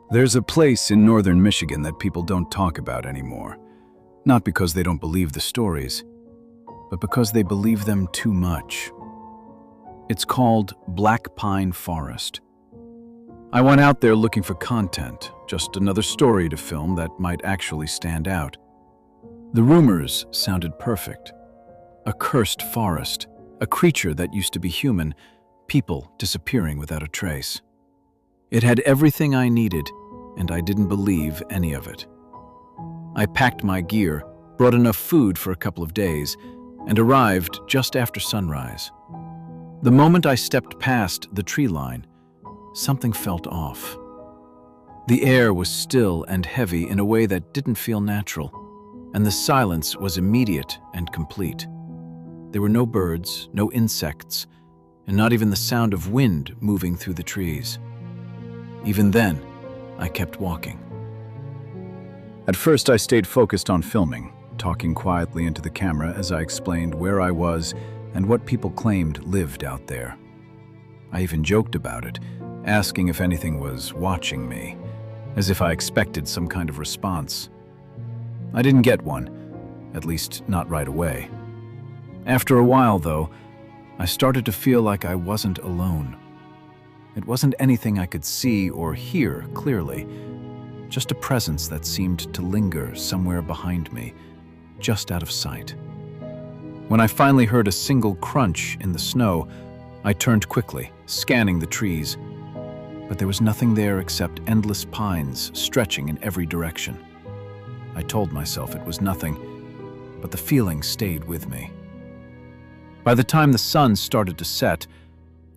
There's a place in northern Michigan that people don't talk about anymore. Not because they don't believe the stories, but because they believe them too much. It's called Black Pine Forest. I went out there looking for content, just another story to film that might actually stand out. The rumors sounded perfect. A cursed forest, a creature that used to be human, people disappearing without a trace. It had everything I needed, and I didn't believe any of it. I packed my gear, brought enough food for a couple of days, and arrived just after sunrise. The moment I stepped past the tree line, something felt off. The air was still and heavy in a way that didn't feel natural, and the silence was immediate and complete. There were no birds, no insects, and not even the sound of wind moving through the trees. Even then, I kept walking. At first, I stayed focused on filming, talking quietly into the camera as I explained where I was and what people claimed lived out there. I even joked about it, asking if anything was watching me, as if I expected some kind of response. I didn't get one, at least not right away. After a while, though, I started to feel like I wasn't alone. It wasn't anything I could see or hear clearly, just a presence that seemed to linger somewhere behind me, just out of sight. When I finally heard a single crunch in the snow, I turned quickly, scanning the trees. But there was nothing there except endless pines stretching in every direction. I told myself it was nothing, but the feeling stayed with me. By the time the sun started to set,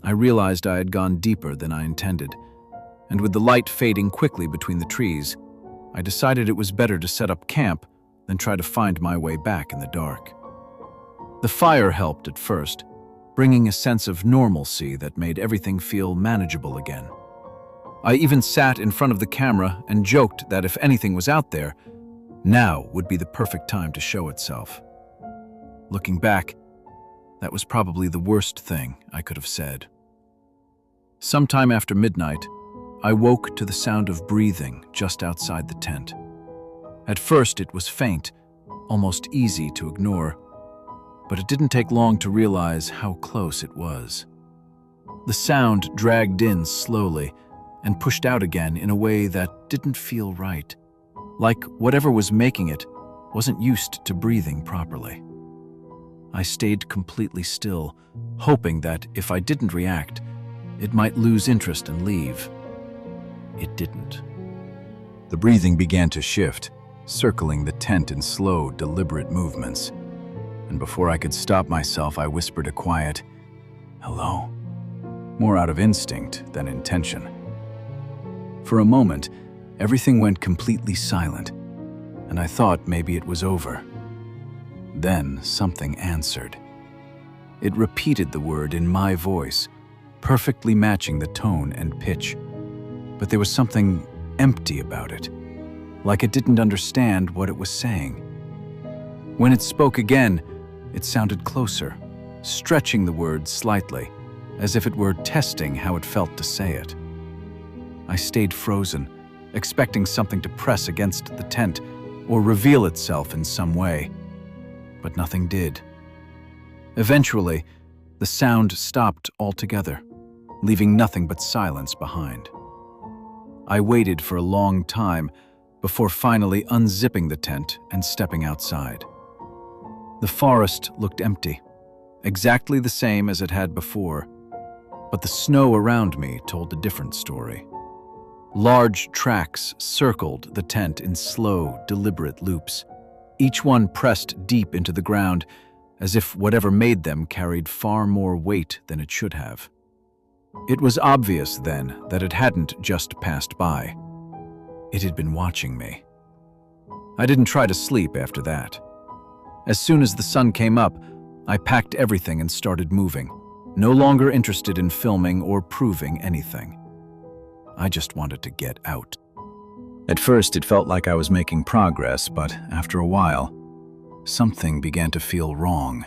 I realized I had gone deeper than I intended, and with the light fading quickly between the trees, I decided it was better to set up camp than try to find my way back in the dark. The fire helped at first, bringing a sense of normalcy that made everything feel manageable again. I even sat in front of the camera and joked that if anything was out there, now would be the perfect time to show itself. Looking back, that was probably the worst thing I could have said. Sometime after midnight, I woke to the sound of breathing just outside the tent. At first, it was faint, almost easy to ignore, but it didn't take long to realize how close it was. The sound dragged in slowly and pushed out again in a way that didn't feel right, like whatever was making it wasn't used to breathing properly. I stayed completely still, hoping that if I didn't react, it might lose interest and leave. It didn't. The breathing began to shift, circling the tent in slow, deliberate movements. And before I could stop myself, I whispered a quiet, "Hello," more out of instinct than intention. For a moment, everything went completely silent, and I thought maybe it was over. Then something answered. It repeated the word in my voice, perfectly matching the tone and pitch. But there was something empty about it, like it didn't understand what it was saying. When it spoke again, it sounded closer, stretching the word slightly, as if it were testing how it felt to say it. I stayed frozen, expecting something to press against the tent or reveal itself in some way. But nothing did. Eventually, the sound stopped altogether, leaving nothing but silence behind. I waited for a long time before finally unzipping the tent and stepping outside. The forest looked empty, exactly the same as it had before, but the snow around me told a different story. Large tracks circled the tent in slow, deliberate loops, each one pressed deep into the ground, as if whatever made them carried far more weight than it should have. It was obvious then that it hadn't just passed by. It had been watching me. I didn't try to sleep after that. As soon as the sun came up, I packed everything and started moving, no longer interested in filming or proving anything. I just wanted to get out. At first, it felt like I was making progress, but after a while, something began to feel wrong.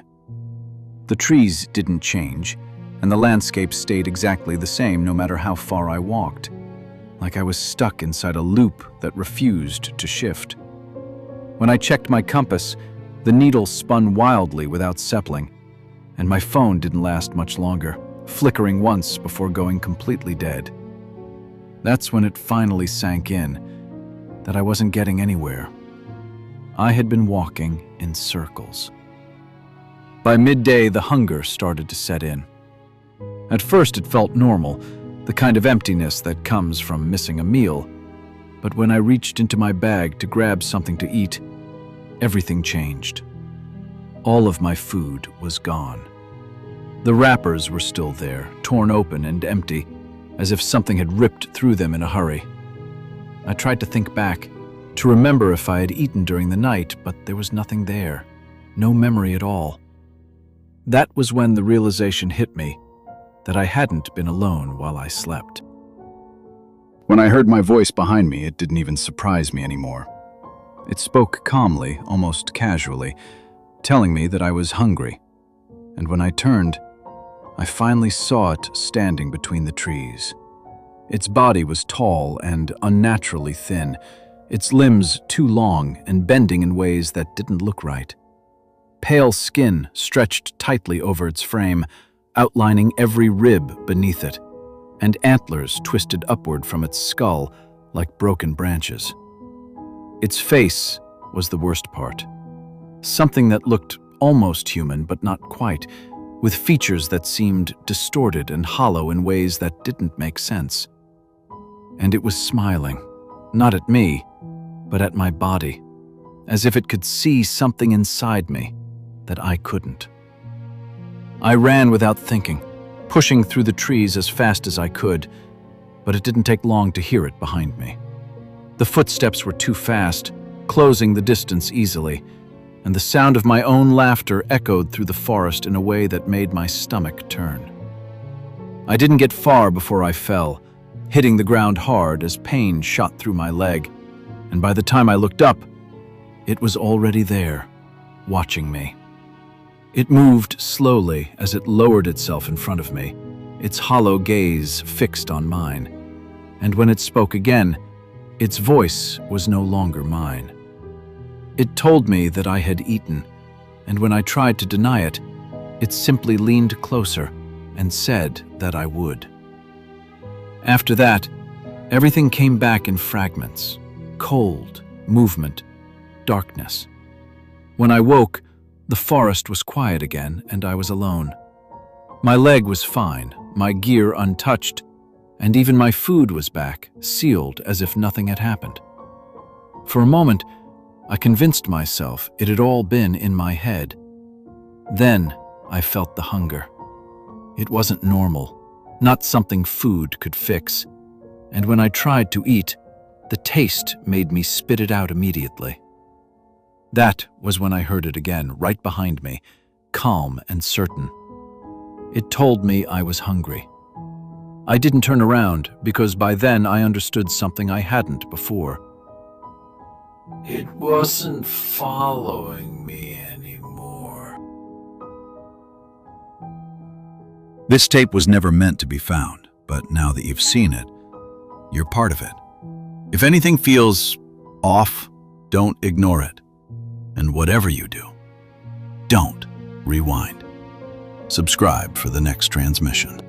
The trees didn't change, and the landscape stayed exactly the same no matter how far I walked. like I was stuck inside a loop that refused to shift. When I checked my compass, the needle spun wildly without settling, and my phone didn't last much longer, flickering once before going completely dead. That's when it finally sank in that I wasn't getting anywhere. I had been walking in circles. By midday, the hunger started to set in. At first, it felt normal, the kind of emptiness that comes from missing a meal. But when I reached into my bag to grab something to eat, everything changed. All of my food was gone. The wrappers were still there, torn open and empty, as if something had ripped through them in a hurry. I tried to think back, to remember if I had eaten during the night, but there was nothing there, no memory at all. That was when the realization hit me that I hadn't been alone while I slept. When I heard my voice behind me, it didn't even surprise me anymore. It spoke calmly, almost casually, telling me that I was hungry. And when I turned, I finally saw it standing between the trees. Its body was tall and unnaturally thin, its limbs too long and bending in ways that didn't look right. Pale skin stretched tightly over its frame, outlining every rib beneath it, and antlers twisted upward from its skull like broken branches. Its face was the worst part. Something that looked almost human, but not quite, with features that seemed distorted and hollow in ways that didn't make sense. And it was smiling, not at me, but at my body, as if it could see something inside me that I couldn't. I ran without thinking, pushing through the trees as fast as I could, but it didn't take long to hear it behind me. The footsteps were too fast, closing the distance easily, and the sound of my own laughter echoed through the forest in a way that made my stomach turn. I didn't get far before I fell, hitting the ground hard as pain shot through my leg, and by the time I looked up, it was already there, watching me. It moved slowly as it lowered itself in front of me, its hollow gaze fixed on mine. And when it spoke again, its voice was no longer mine. It told me that I had eaten, and when I tried to deny it, it simply leaned closer and said that I would. After that, everything came back in fragments: cold, movement, darkness. When I woke, the forest was quiet again, and I was alone. My leg was fine, my gear untouched, and even my food was back, sealed as if nothing had happened. For a moment, I convinced myself it had all been in my head. Then I felt the hunger. It wasn't normal, not something food could fix, and when I tried to eat, the taste made me spit it out immediately. That was when I heard it again, right behind me, calm and certain. It told me I was hungry. I didn't turn around because by then I understood something I hadn't before. It wasn't following me anymore. This tape was never meant to be found, but now that you've seen it, you're part of it. If anything feels off, don't ignore it. And whatever you do, don't rewind. Subscribe for the next transmission.